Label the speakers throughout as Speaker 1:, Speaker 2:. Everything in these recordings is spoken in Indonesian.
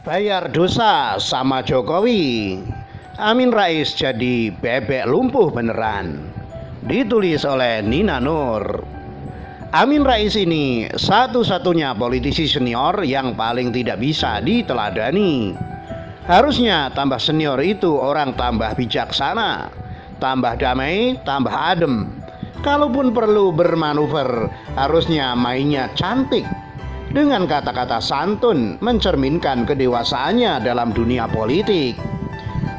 Speaker 1: Bayar dosa sama Jokowi. Amin Rais jadi bebek lumpuh beneran. Ditulis oleh Nina Nur. Amin Rais ini satu-satunya politisi senior yang paling tidak bisa diteladani. Harusnya tambah senior itu orang tambah bijaksana, tambah damai, tambah adem. Kalaupun perlu bermanuver, harusnya mainnya cantik. Dengan kata-kata santun mencerminkan kedewasaannya dalam dunia politik.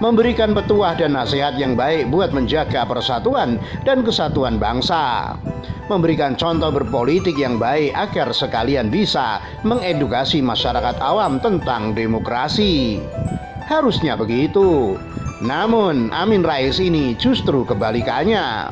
Speaker 1: Memberikan petuah dan nasihat yang baik buat menjaga persatuan dan kesatuan bangsa. Memberikan contoh berpolitik yang baik agar sekalian bisa mengedukasi masyarakat awam tentang demokrasi. Harusnya begitu. Namun Amin Rais ini justru kebalikannya.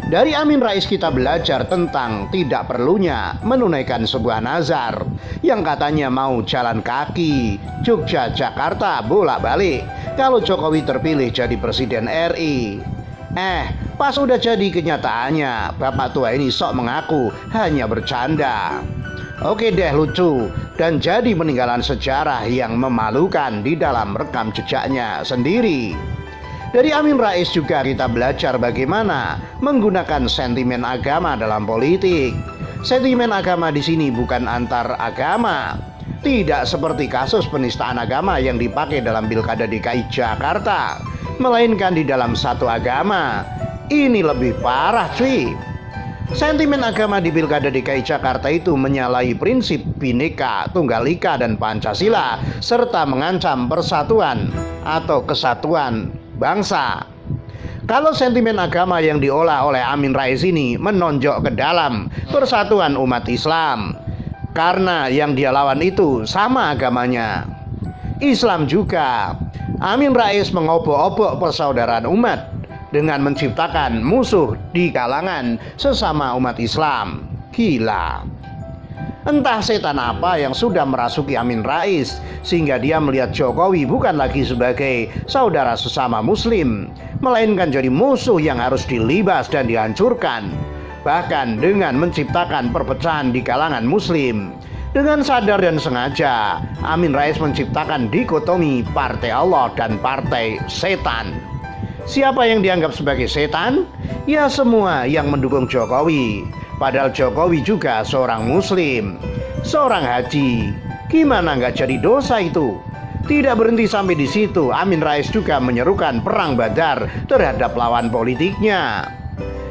Speaker 1: Dari Amin Rais kita belajar tentang tidak perlunya menunaikan sebuah nazar yang katanya mau jalan kaki Jogja Jakarta bolak-balik kalau Jokowi terpilih jadi Presiden RI. Pas udah jadi kenyataannya, bapak tua ini sok mengaku hanya bercanda. Oke deh, lucu dan jadi peninggalan sejarah yang memalukan di dalam rekam jejaknya sendiri. Dari Amin Rais juga kita belajar bagaimana menggunakan sentimen agama dalam politik. Sentimen agama di sini bukan antar agama. Tidak seperti kasus penistaan agama yang dipakai dalam Pilkada DKI Jakarta, melainkan di dalam satu agama. Ini lebih parah, cuy. Sentimen agama di Pilkada DKI Jakarta itu menyalahi prinsip Bhinneka Tunggal Ika dan Pancasila serta mengancam persatuan atau kesatuan bangsa. Kalau sentimen agama yang diolah oleh Amin Rais ini menonjok ke dalam persatuan umat Islam, karena yang dia lawan itu sama agamanya, Islam juga. Amin Rais mengobok-obok persaudaraan umat dengan menciptakan musuh di kalangan sesama umat Islam. Gila. Entah setan apa yang sudah merasuki Amin Rais sehingga dia melihat Jokowi bukan lagi sebagai saudara sesama muslim, melainkan jadi musuh yang harus dilibas dan dihancurkan. Bahkan dengan menciptakan perpecahan di kalangan muslim. Dengan sadar dan sengaja, Amin Rais menciptakan dikotomi partai Allah dan partai setan. Siapa yang dianggap sebagai setan? Ya semua yang mendukung Jokowi. Padahal Jokowi juga seorang muslim, seorang haji. Gimana nggak jadi dosa itu? Tidak berhenti sampai di situ, Amin Rais juga menyerukan perang Badar terhadap lawan politiknya.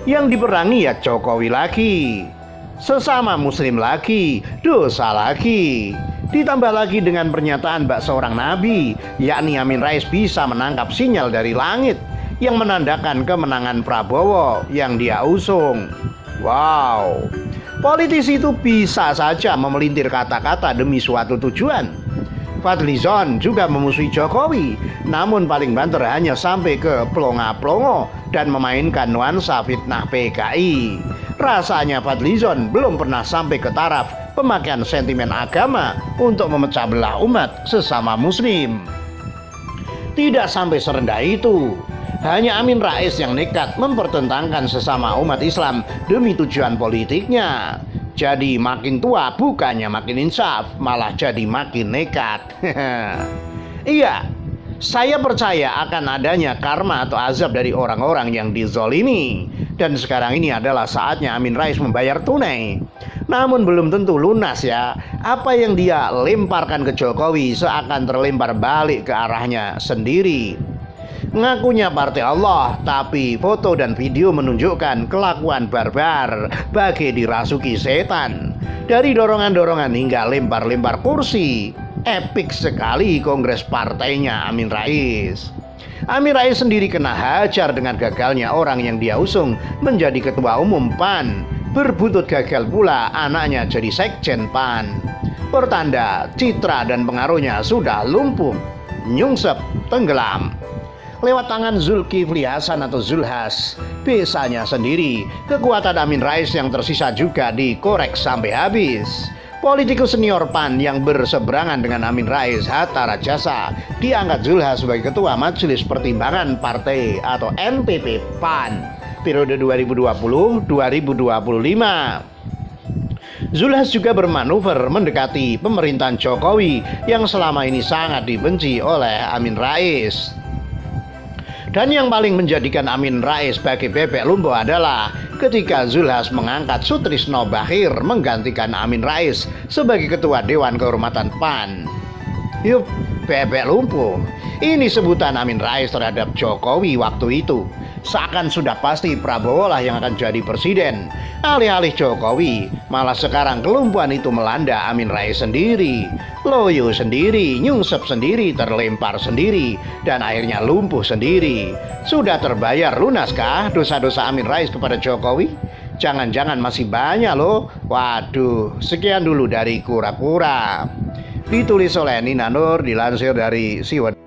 Speaker 1: Yang diperangi ya Jokowi lagi, sesama muslim lagi, dosa lagi. Ditambah lagi dengan pernyataan bak seorang nabi, yakni Amin Rais bisa menangkap sinyal dari langit yang menandakan kemenangan Prabowo yang dia usung. Wow, politisi itu bisa saja memelintir kata-kata demi suatu tujuan. Fadlizon juga memusuhi Jokowi, namun paling banter hanya sampai ke plonga-plongo dan memainkan nuansa fitnah PKI. Rasanya Fadlizon belum pernah sampai ke taraf pemakaian sentimen agama untuk memecah belah umat sesama muslim. Tidak sampai serendah itu. Hanya Amin Rais yang nekat mempertentangkan sesama umat Islam demi tujuan politiknya. Jadi makin tua bukannya makin insaf, malah jadi makin nekat. Iya, saya percaya akan adanya karma atau azab dari orang-orang yang dizolimi. Dan sekarang ini adalah saatnya Amin Rais membayar tunai. Namun belum tentu lunas ya. Apa yang dia lemparkan ke Jokowi seakan terlempar balik ke arahnya sendiri. Ngakunya partai Allah, tapi foto dan video menunjukkan kelakuan barbar bagai dirasuki setan. Dari dorongan-dorongan hingga lempar-lempar kursi. Epik sekali kongres partainya Amin Rais. Amin Rais sendiri kena hajar dengan gagalnya orang yang dia usung menjadi ketua umum PAN. Berbutut gagal pula anaknya jadi sekjen PAN. Pertanda citra dan pengaruhnya sudah lumpuh, nyungsep, tenggelam. Lewat tangan Zulkifli Hasan atau Zulhas, besanya sendiri, kekuatan Amin Rais yang tersisa juga dikorek sampai habis. Politikus senior PAN yang berseberangan dengan Amin Rais, Hatta Rajasa, diangkat Zulhas sebagai Ketua Majelis Pertimbangan Partai atau MPP PAN periode 2020-2025. Zulhas juga bermanuver mendekati pemerintahan Jokowi yang selama ini sangat dibenci oleh Amin Rais. Dan yang paling menjadikan Amin Rais sebagai bebek lumpuh adalah ketika Zulhas mengangkat Sutrisno Bachir menggantikan Amin Rais sebagai Ketua Dewan Kehormatan PAN. Yup, bebek lumpuh. Ini sebutan Amin Rais terhadap Jokowi waktu itu. Seakan sudah pasti Prabowo lah yang akan jadi presiden. Alih-alih Jokowi, malah sekarang kelumpuhan itu melanda Amin Rais sendiri. Loyo sendiri, nyungsep sendiri, terlempar sendiri, dan akhirnya lumpuh sendiri. Sudah terbayar lunaskah dosa-dosa Amin Rais kepada Jokowi? Jangan-jangan masih banyak loh. Waduh, sekian dulu dari Kura-Kura. Ditulis oleh Nina Nur, dilansir dari Siwet.